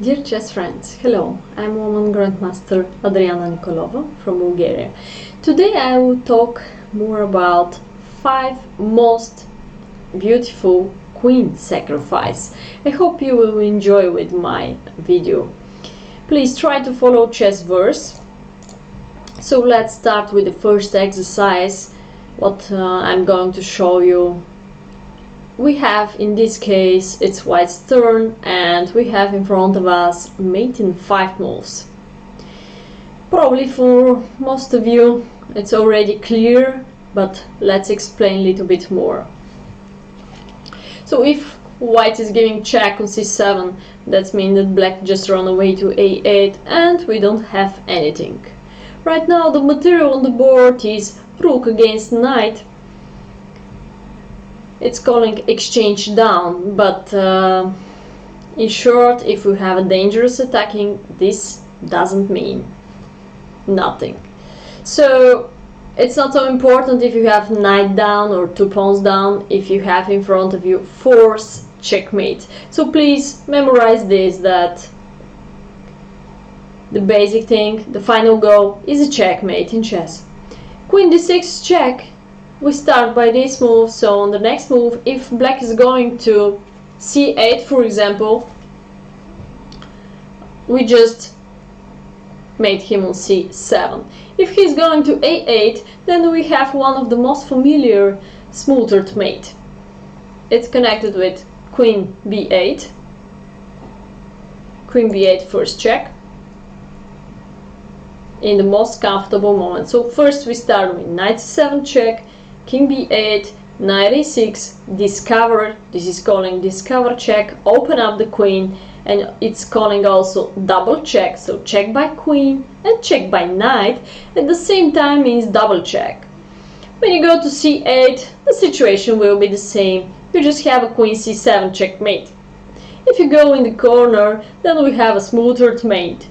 Dear chess friends, hello, I'm Woman Grandmaster Adriana Nikolova from Bulgaria. Today I will talk more about 5 most beautiful queen sacrifice. I hope you will enjoy with my video. Please try to follow chess verse. So let's start with the first exercise. What I'm going to show you. We have, in this case, it's white's turn, and we have in front of us mate in 5 moves. Probably for most of you it's already clear, but let's explain a little bit more. So if white is giving check on c7, that means that black just run away to a8 and we don't have anything. Right now the material on the board is rook against knight. It's calling exchange down, but in short, if we have a dangerous attacking, this doesn't mean nothing. So it's not so important if you have knight down or 2 pawns down, if you have in front of you force checkmate. So please memorize this, that the basic thing, the final goal is a checkmate in chess. Queen d6 check. We start by this move, so on the next move, if black is going to c8, for example, we just made him on c7. If he's going to a8, then we have one of the most familiar smoothed mate. It's connected with queen b8, queen b8 first check, in the most comfortable moment. So first we start with knight c7 check, king b8, knight a6, discover, this is calling discover check, open up the queen, and it's calling also double check, so check by queen and check by knight, at the same time means double check. When you go to c8, the situation will be the same, you just have a queen c7 checkmate. If you go in the corner, then we have a smoothed mate.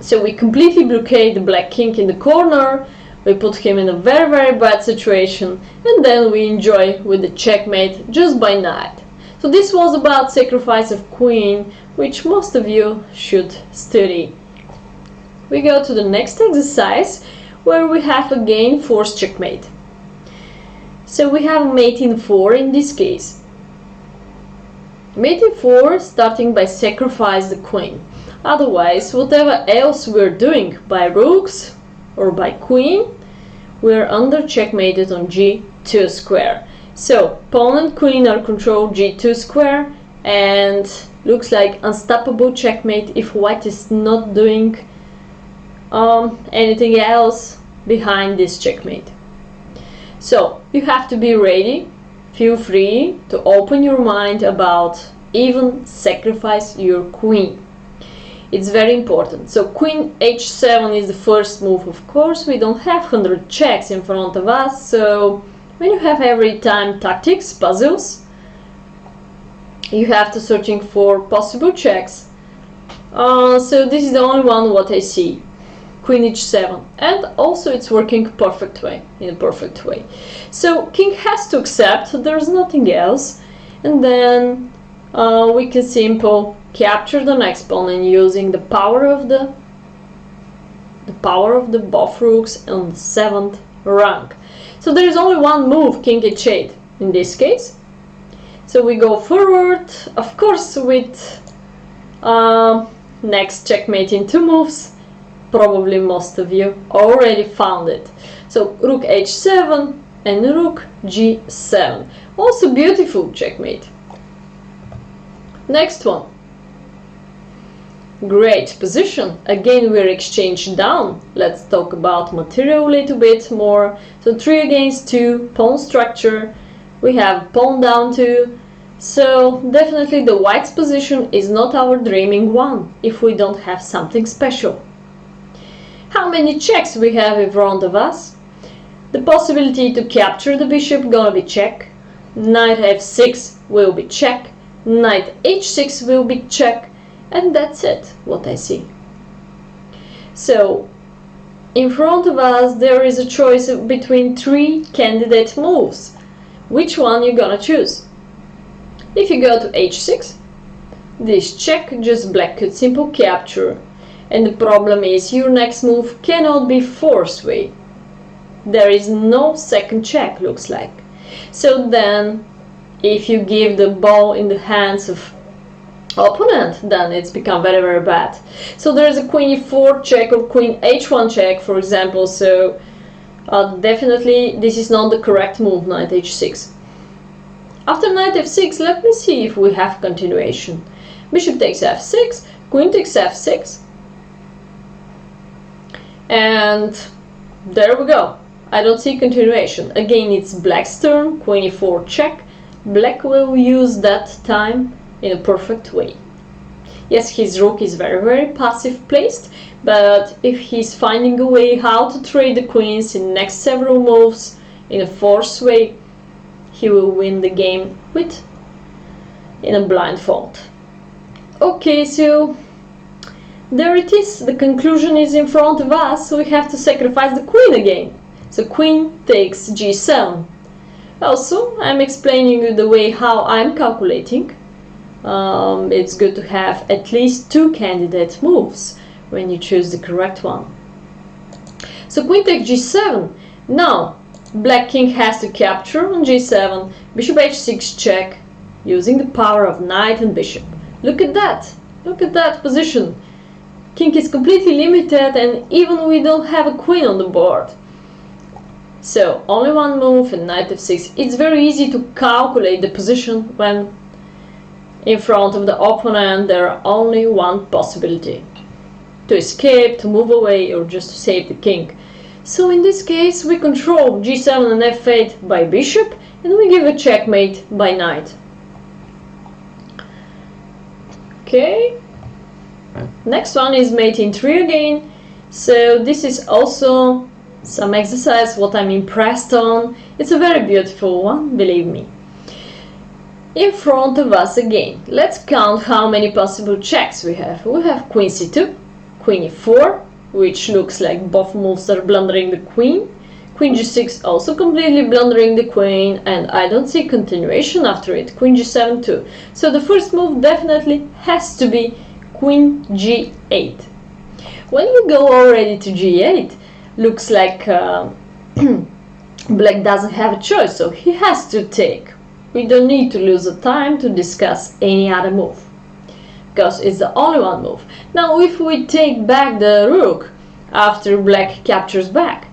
So we completely blockade the black king in the corner, we put him in a very bad situation, and then we enjoy with the checkmate just by knight. So this was about sacrifice of queen, which most of you should study. We go to the next exercise, where we have again forced checkmate. So we have mate in 4 in this case. Mate in 4 starting by sacrifice the queen. Otherwise, whatever else we're doing by rooks or by queen, we're under checkmated on g2 square. So pawn and queen are controlled g2 square, and looks like unstoppable checkmate if white is not doing anything else behind this checkmate. So you have to be ready, feel free to open your mind about even sacrifice your queen. It's very important. So queen h7 is the first move, of course. We don't have 100 checks in front of us, so when you have every time tactics, puzzles, you have to searching for possible checks. So this is the only one what I see, queen h7, and also it's working perfect way, in a perfect way. So king has to accept, there's nothing else, and then we can simple capture the next pawn and using the power of the both rooks on the 7th rank. So there is only one move, king h8 in this case. So we go forward, of course, with next checkmate in 2 moves. Probably most of you already found it. So rook h7 and rook g7. Also beautiful checkmate. Next one. Great position. Again we're exchanged down. Let's talk about material a little bit more. So 3 against 2, pawn structure. We have pawn down 2. So definitely the white's position is not our dreaming one if we don't have something special. How many checks we have in front of us? The possibility to capture the bishop gonna be check. Knight f6 will be check. Knight h6 will be check. And that's it, what I see. So, in front of us there is a choice between 3 candidate moves. Which one you're gonna choose? If you go to h6, this check, just black could simple capture. And the problem is your next move cannot be forced way. There is no second check, looks like. So then, if you give the ball in the hands of opponent, then it's become very, very bad. So there is a queen e4 check or queen h1 check, for example. So definitely this is not the correct move, knight h6. After knight f6, let me see if we have continuation. Bishop takes f6, queen takes f6, and there we go. I don't see continuation. Again, it's black's turn, queen e4 check. Black will use that time in a perfect way. Yes, his rook is very, very passive placed, but if he's finding a way how to trade the queens in next several moves in a forced way, he will win the game in a blindfold. Okay, so there it is. The conclusion is in front of us. We have to sacrifice the queen again. So queen takes g7. Also, I'm explaining you the way how I'm calculating. It's good to have at least two candidate moves when you choose the correct one. So queen takes g7. Now, black king has to capture on g7, bishop h6 check, using the power of knight and bishop. Look at that position. King is completely limited, and even we don't have a queen on the board. So only one move and knight f6. It's very easy to calculate the position when in front of the opponent there are only one possibility: to escape, to move away, or just to save the king. So in this case we control g7 and f8 by bishop, and we give a checkmate by knight. Okay, next one is mate in 3 again. So this is also some exercise what I'm impressed on. It's a very beautiful one, believe me. In front of us again, let's count how many possible checks we have. We have queen c2, queen e4, which looks like both moves are blundering the queen. Queen g6 also completely blundering the queen, and I don't see continuation after it. Queen g7 too. So the first move definitely has to be queen g8. When you go already to g8, looks like black doesn't have a choice, so he has to take. We don't need to lose the time to discuss any other move, because it's the only one move. Now if we take back the rook after black captures back,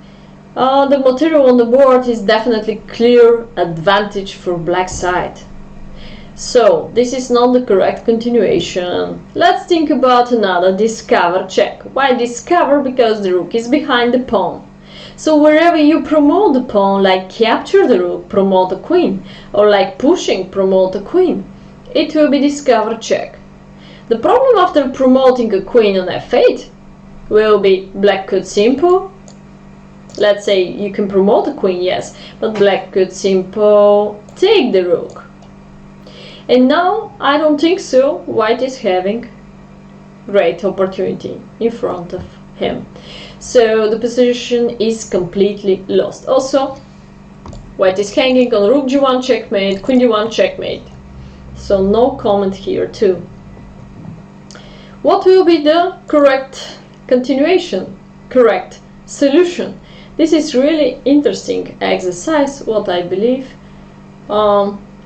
the material on the board is definitely clear advantage for black side. So this is not the correct continuation. Let's think about another discover check. Why discover? Because the rook is behind the pawn. So wherever you promote the pawn, like capture the rook, promote the queen, or like pushing, promote the queen, it will be discover check. The problem after promoting a queen on f8 will be black could simple. Let's say you can promote the queen, yes, but black could simple take the rook. And now I don't think so. White is having great opportunity in front of him. So the position is completely lost. Also, white is hanging on rook g1 checkmate, queen d1 checkmate. So no comment here too. What will be the correct continuation, correct solution? This is really interesting exercise, what I believe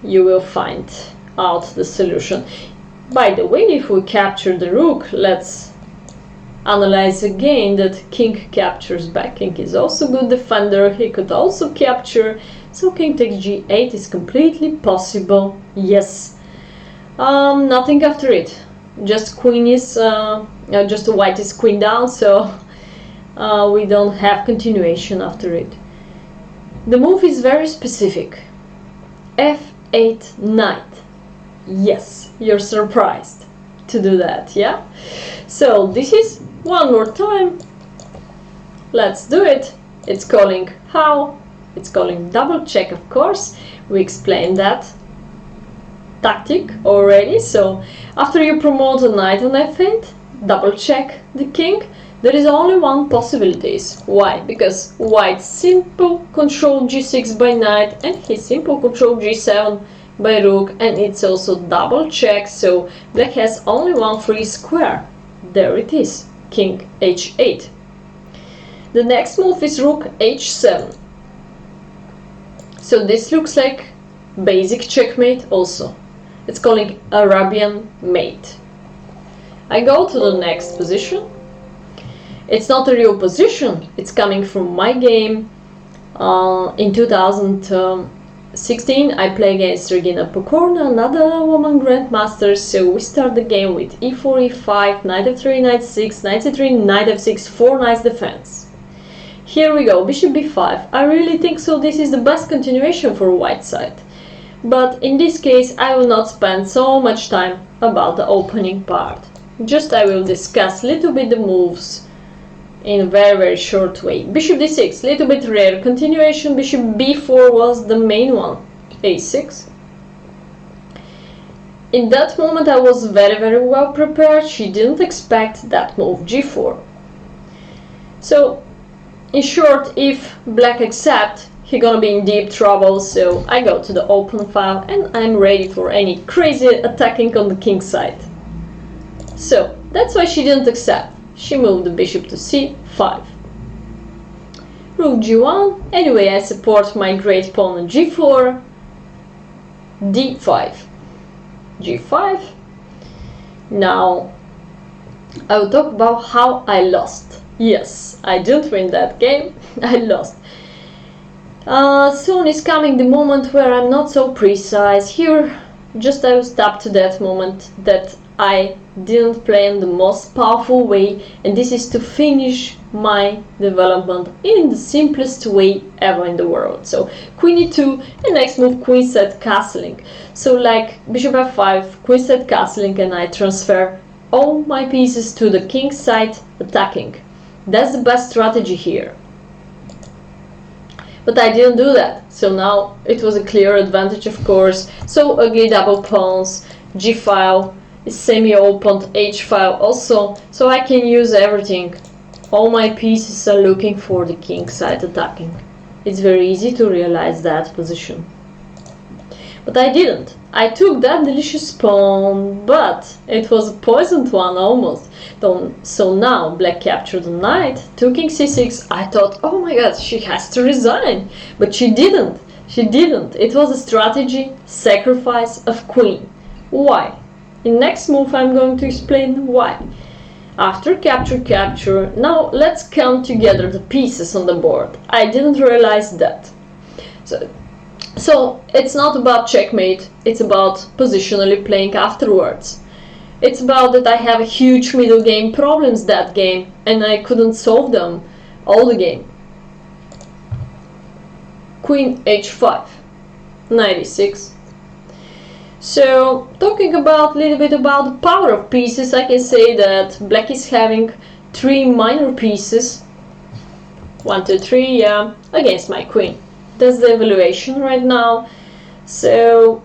you will find out the solution. By the way, if we capture the rook, let's analyze again that king captures back. King is also good defender, he could also capture, so king takes g8 is completely possible, yes. Nothing after it, just queen is, just white is queen down, so we don't have continuation after it. The move is very specific, f8 knight. Yes, you're surprised to do that, yeah? So this is one more time. Let's do it. It's calling how? It's calling double check, of course. We explained that tactic already. So after you promote a knight on f8, double check the king. There is only one possibility. Why? Because white simple control g6 by knight, and he simple control g7 by rook, and it's also double check, so black has only one free square. There it is, king h8. The next move is rook h7. So this looks like basic checkmate also. It's calling Arabian mate. I go to the next position. It's not a real position, it's coming from my game. In 2016 I play against Regina Pokorna, another woman grandmaster, so we start the game with e4, e5, knight f3, knight 6, knight c3, knight f6, 4 knights defense. Here we go, bishop b5. I really think so this is the best continuation for white side. But in this case I will not spend so much time about the opening part. Just I will discuss a little bit the moves in a very short way. Bishop d6, little bit rare continuation. Bishop b4 was the main one. a6. In that moment I was very well prepared. She didn't expect that move, g4. So in short, if black accept, he gonna be in deep trouble, so I go to the open file and I'm ready for any crazy attacking on the king side. So that's why she didn't accept. She moved the bishop to c5. Rook g1. Anyway, I support my great pawn on g4. d5. g5. Now I will talk about how I lost. Yes, I didn't win that game. I lost. Soon is coming the moment where I'm not so precise. Here, just I will stop to that moment that I didn't play in the most powerful way, and this is to finish my development in the simplest way ever in the world. So queen e2, and next move queen-set castling. So like bishop f5, queen-set castling, and I transfer all my pieces to the king side attacking. That's the best strategy here. But I didn't do that, so now it was a clear advantage, of course. So ugly double pawns, g file is semi-opened, h file also, so I can use everything. All my pieces are looking for the king side attacking. It's very easy to realize that position. But I didn't. I took that delicious pawn, but it was a poisoned one almost. So now black captured the knight, took king c6. I thought, oh my god, she has to resign. But she didn't. She didn't. It was a strategy, sacrifice of queen. Why? In next move I'm going to explain why. After capture, now let's count together the pieces on the board. I didn't realize that. So it's not about checkmate, it's about positionally playing afterwards. It's about that I have huge middle game problems that game and I couldn't solve them all the game. Queen h5, knight e6. So talking about a little bit about the power of pieces, I can say that black is having 3 minor pieces, 1, 2, 3, yeah, against my queen. That's the evaluation right now. So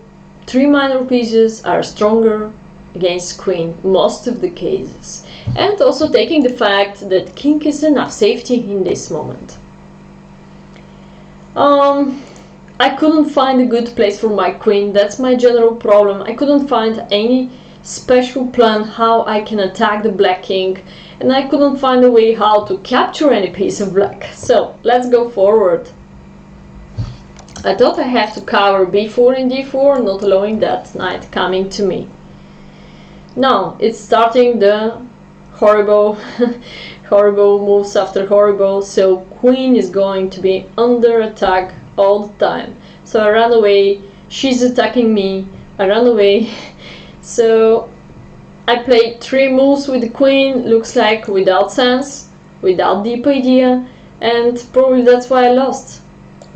3 minor pieces are stronger against queen most of the cases, and also taking the fact that king is enough safety in this moment. I couldn't find a good place for my queen. That's my general problem. I couldn't find any special plan how I can attack the black king, and I couldn't find a way how to capture any piece of black. So let's go forward. I thought I have to cover b4 and d4, not allowing that knight coming to me. Now it's starting the horrible horrible moves after horrible, so queen is going to be under attack all the time. So I run away, she's attacking me, I run away. So I played 3 moves with the queen, looks like without sense, without deep idea, and probably that's why I lost.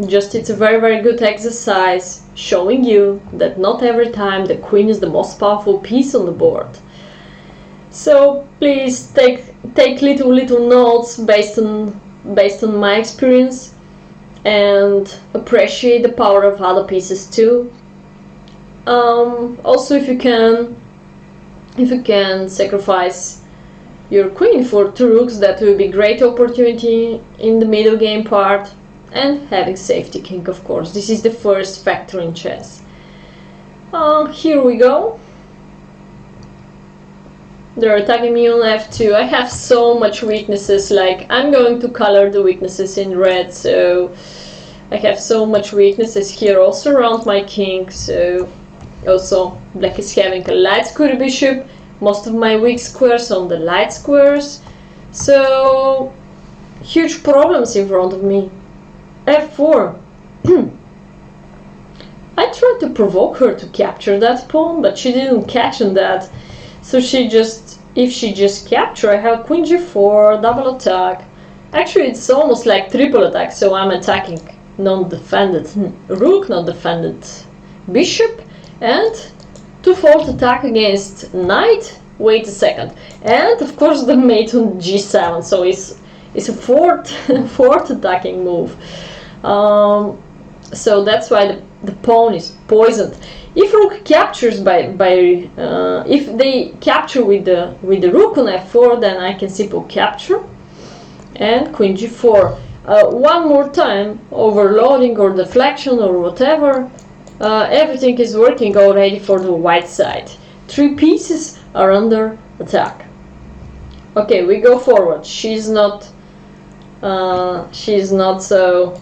Just it's a very good exercise showing you that not every time the queen is the most powerful piece on the board. So please take little notes based on my experience, and appreciate the power of other pieces too. Also, if you can sacrifice your queen for 2 rooks, that will be great opportunity in the middle game part. And having safety king, of course. This is the first factor in chess. Here we go. They're attacking me on f2. I have so much weaknesses, like I'm going to color the weaknesses in red, so I have so much weaknesses here also around my king. So also black is having a light square bishop, most of my weak squares on the light squares, so huge problems in front of me. f4. I tried to provoke her to capture that pawn, but she didn't catch on that. So if she just capture, I have queen g4, double attack. Actually, it's almost like triple attack, so I'm attacking non-defended rook, non-defended bishop, and two-fold attack against knight. Wait a second, and of course the mate on g7. So it's a fourth attacking move. So that's why the pawn is poisoned. If rook captures if they capture with the rook on f4, then I can simply capture and queen g4. One more time, overloading or deflection or whatever, everything is working already for the white side. 3 pieces are under attack. Okay, we go forward. She's not so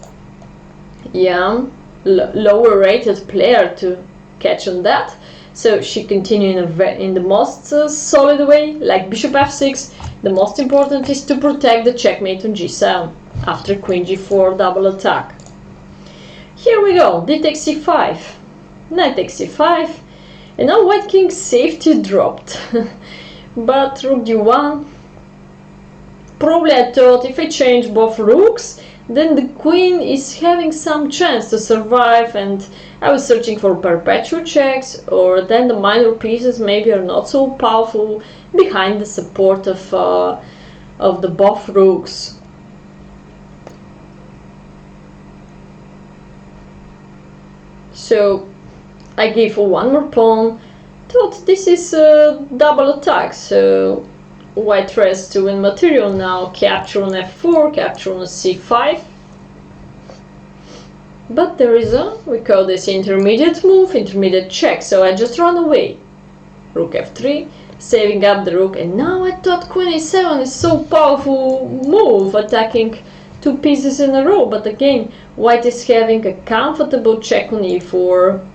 young, lower rated player to catch on that, so she continued in the most solid way, like bishop f6. The most important is to protect the checkmate on g7 after queen g4 double attack. Here we go, d takes c5, knight takes c5, and now white king safety dropped. But rook d1, probably I thought if I change both rooks, then the queen is having some chance to survive, and I was searching for perpetual checks, or then the minor pieces maybe are not so powerful behind the support of the both rooks. So I gave one more pawn, thought this is a double attack, so white rests to win material now, capture on f4, capture on c5. But there is we call this intermediate move, intermediate check, so I just run away. Rook f3, saving up the rook, and now I thought queen a7 is so powerful move, attacking 2 pieces in a row, but again, white is having a comfortable check on e4.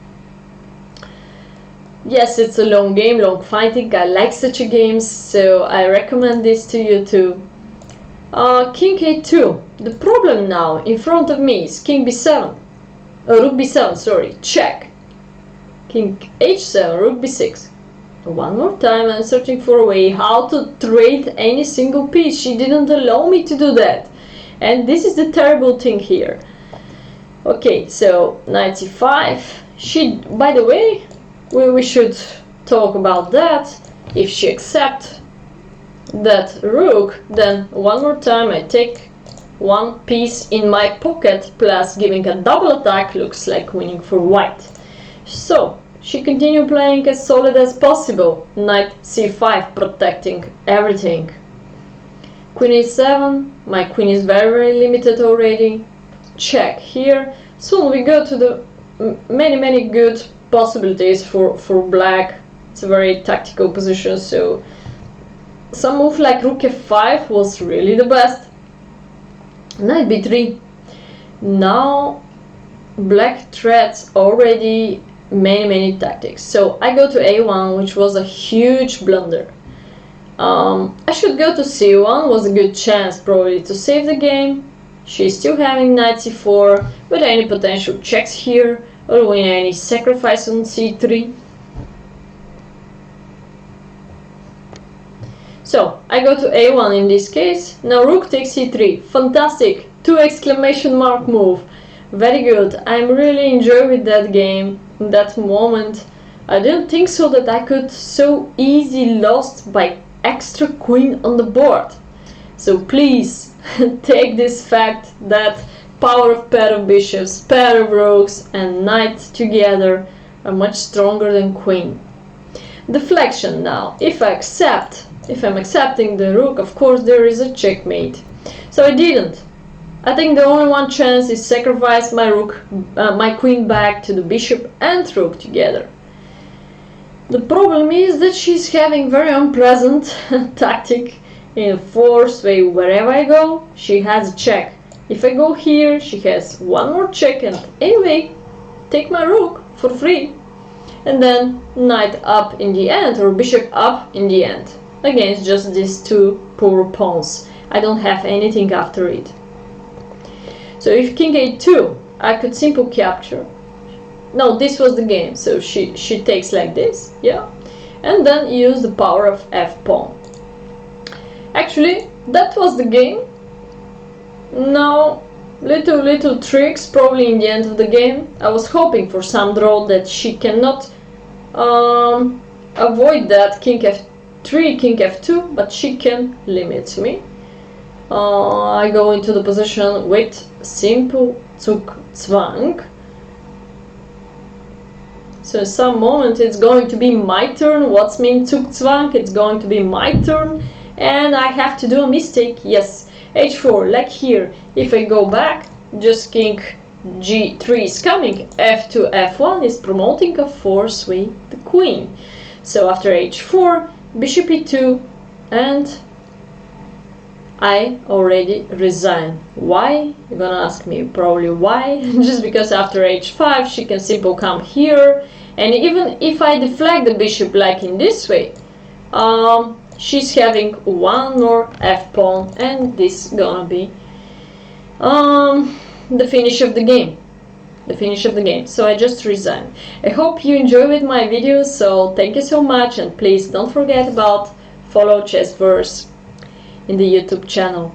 Yes, it's a long game, long fighting. I like such a games, so I recommend this to you too. King a2. The problem now in front of me is king b7. Rook b7, sorry, check. King h7, rook b6. One more time, I'm searching for a way how to trade any single piece. She didn't allow me to do that. And this is the terrible thing here. Okay, so knight c5. By the way, we should talk about that. If she accepts that rook, then one more time I take one piece in my pocket, plus giving a double attack looks like winning for white. So she continued playing as solid as possible. Knight c5, protecting everything. Queen a7, my queen is very limited already. Check here. Soon we go to the many good possibilities for black. It's a very tactical position, so some move like rook f5 was really the best. Knight b3. Now black threats already many tactics, so I go to a1, which was a huge blunder. I should go to c1, was a good chance probably to save the game. She's still having knight c4 with any potential checks here, or with any sacrifice on c3. So I go to a1 in this case. Now rook takes c3. Fantastic! 2 exclamation mark move. Very good. I'm really enjoying with that game. In that moment, I didn't think so that I could so easily lost by extra queen on the board. So please take this fact that power of pair of bishops, pair of rooks and knight together are much stronger than queen. Deflection now. If I'm accepting the rook, of course there is a checkmate. So I didn't. I think the only one chance is sacrifice my rook, my queen back to the bishop and rook together. The problem is that she's having very unpleasant tactic in a forced way. Wherever I go, she has a check. If I go here, she has one more check, and anyway, take my rook for free. And then knight up in the end, or bishop up in the end, against just these two poor pawns. I don't have anything after it. So if king a2, I could simply capture. No, this was the game, so she takes like this, yeah, and then use the power of f pawn. Actually, that was the game. Now, little tricks probably in the end of the game. I was hoping for some draw that she cannot avoid that king f3, king f2, but she can limit me. I go into the position with simple Zugzwang. So in some moment it's going to be my turn. What's mean Zugzwang? It's going to be my turn, and I have to do a mistake. Yes, h4, like here. If I go back, just king g3 is coming. f2, f1 is promoting a force with the queen. So after h4, bishop e2, and I already resign. Why? You're gonna ask me probably why. Just because after h5 she can simply come here, and even if I deflect the bishop like in this way, she's having one more f pawn, and this is gonna be the finish of the game. The finish of the game. So I just resign. I hope you enjoyed my video, so thank you so much, and please don't forget about follow Chessverse in the YouTube channel.